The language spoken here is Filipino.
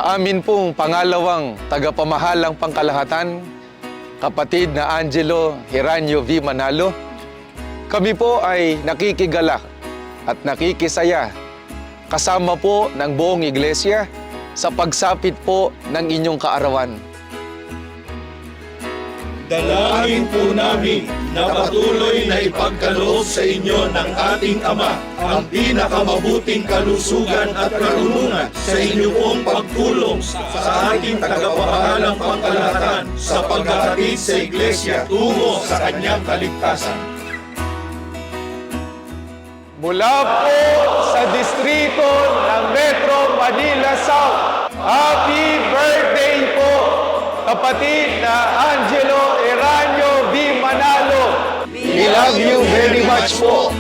Sa amin pong pangalawang tagapamahalang pangkalahatan, kapatid na Angelo Hiranio V. Manalo, kami po ay nakikigalak at nakikisaya kasama po ng buong iglesia sa pagsapit po ng inyong kaarawan. Dalangin po namin na patuloy na ipagkaloob sa inyo ng ating Ama ang pinakamabuting kalusugan at karunungan sa inyo pong pagtulong sa ating tagapamahalang pangkalahatan sa paghahatid sa Iglesia tungo sa kanyang kaligtasan. Mula po sa distrito ng Metro Manila South, happy birthday po, kapatid na Angelo Hiranio V. Manalo. We love you very much po.